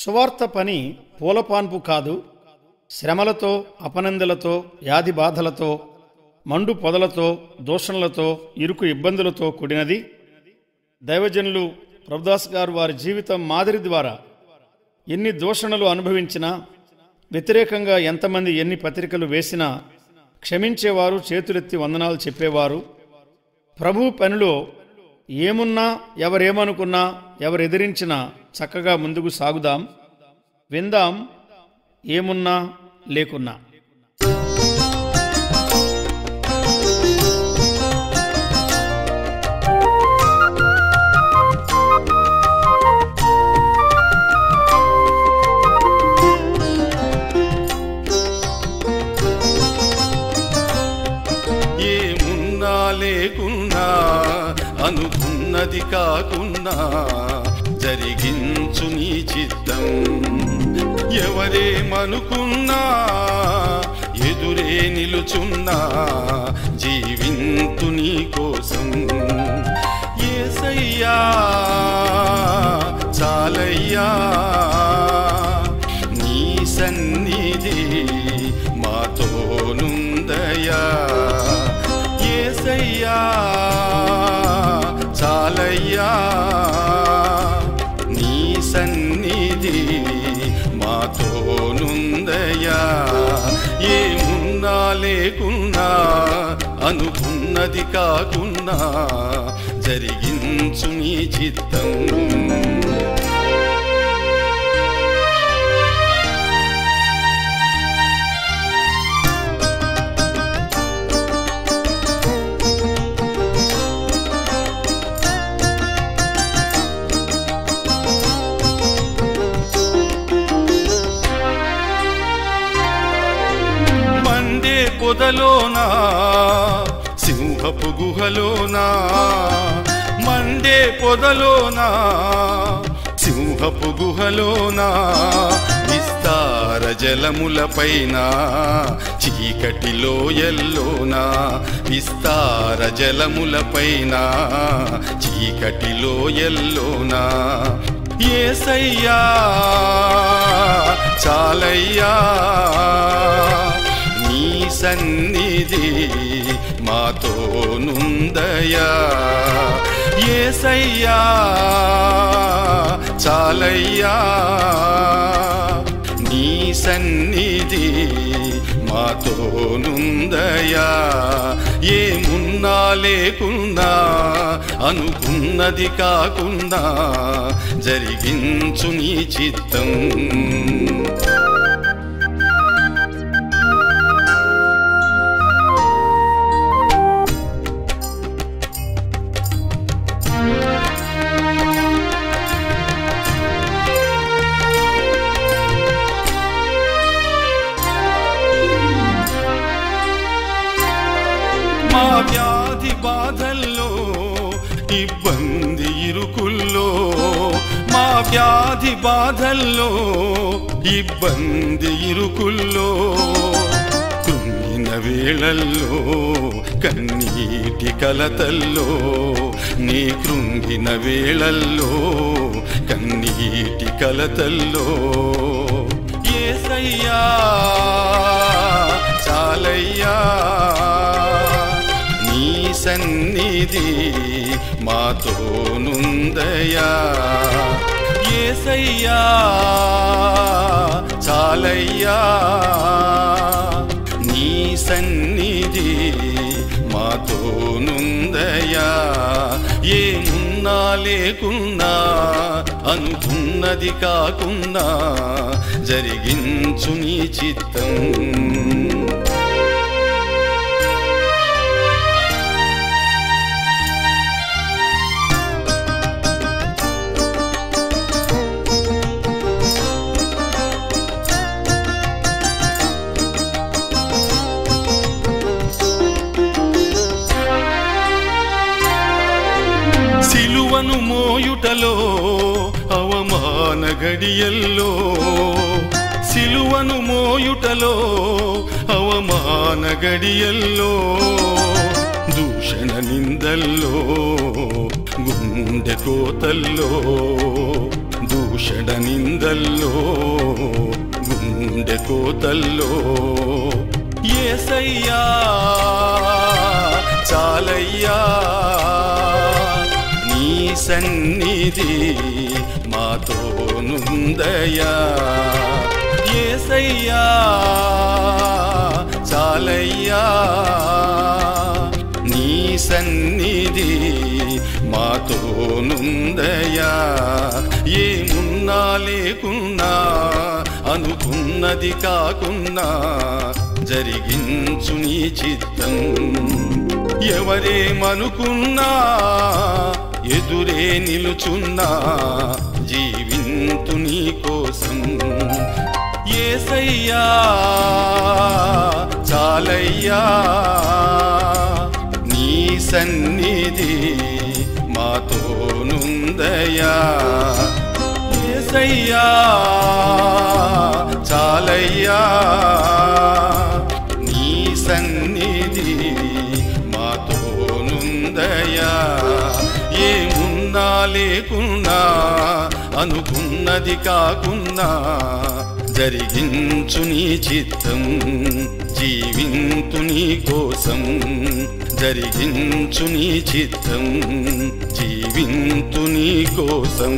సువార్త పని పూలపాన్పు కాదు. శ్రమలతో, అపనందలతో, వ్యాధి బాధలతో, మండు పొదలతో, దూషణలతో, ఇరుకు ఇబ్బందులతో కూడినది. దైవజనులు ప్రభుదాస్ గారు వారి జీవితం మాదిరి ద్వారా ఎన్ని దూషణలు అనుభవించినా, వ్యతిరేకంగా ఎంతమంది ఎన్ని పత్రికలు వేసినా క్షమించేవారు, చేతులెత్తి వందనాలు చెప్పేవారు. ప్రభు పనిలో ఏమున్నా, ఎవరేమనుకున్నా, ఎవరెదిరించినా చక్కగా ముందుకు సాగుదాం. విందాం ఏమున్నా లేకున్నా. ఏమున్నా లేకున్నా, అనుకున్నది కాకున్నా జరిగించు నీ చిత్తం. ఎవరేమనుకున్నా, ఎదురే నిలుచున్నా, జీవింతు నీ కోసం. యేసయ్యా చాలయ్యా, నీ సన్నిధి మాతోనుందయా. యేసయ్యా చాలయ్యా, నీ సన్నిధి మాతోనుందయా. ఏమున్నా లేకున్నా, అనుకున్నది కాకున్నా జరిగించు నీ చిత్తం. పొదలోనా, సింహపు గుహలోనా, మండే పొదలోనా, సింహపు గుహలోనా, విస్తార జలములపైన, చీకటిలో ఎల్లోనా, విస్తార జలములపైన, చీకటిలో ఎల్లోనా. యేసయ్యా చాలయ్యా, నీ సన్నిధి మాతోనుందయా. యేసయ్యా చాలయ్యా, నీ సన్నిధి మాతోనుందయా. ఏమున్నా లేకున్నా, అనుకున్నది కాకున్నా జరిగించు నీ చిత్తం. మా వ్యాధి బాధల్లో, ఇబ్బంది ఇరుకుల్లో, మా వ్యాధి బాధల్లో, ఇబ్బంది ఇరుకుల్లో, కృంగిన వేళల్లో, కన్నీటి కలతల్లో, నీ కృంగిన వేళల్లో, కన్నీటి కలతల్లో. యేసయ్యా చాలయ్యా, నీ సన్నిధి మాతోనుందయా. యేసయ్యా చాలయ్యా, నీ సన్నిధి మాతోనుందయా. ఏమున్నా లేకున్నా, అనుకున్నది కాకున్నా జరిగించు నీ చిత్తం. సిలువను మోయుటలో, అవమాన గడియల్లో, సిలువను మోయుటలో, అవమాన గడియల్లో, దూషణ నిందల్లో, గుండె కోతల్లో, దూషణ నిందల్లో గుండె కోతల్లో యేసయ్యా చాలయ్యా నీ సన్నిధి మాతోనుందయ్యా యేసయ్యా చాలయ్యా నీ సన్నిధి మాతోనుందయ్యా ఏమున్నా లేకున్నా అనుకున్నది కాకున్నా జరిగించు నీ చిత్తం ఎవరేమనుకున్నా ఎదురే నిలుచున్నా జీవింతు నీ కోసం యేసయ్యా చాలయ్యా నీ సన్నిధి మాతోనుందయ్యా యేసయ్యా చాలయ్యా నీ సన్నిధి మాతోనుందయ్యా ఏమున్నా లేకున్నా అనుకున్నది కాకున్నా జరిగించు నీ చిత్తం జీవింతు నీ కోసం జరిగించు నీ చిత్తం జీవింతు నీ కోసం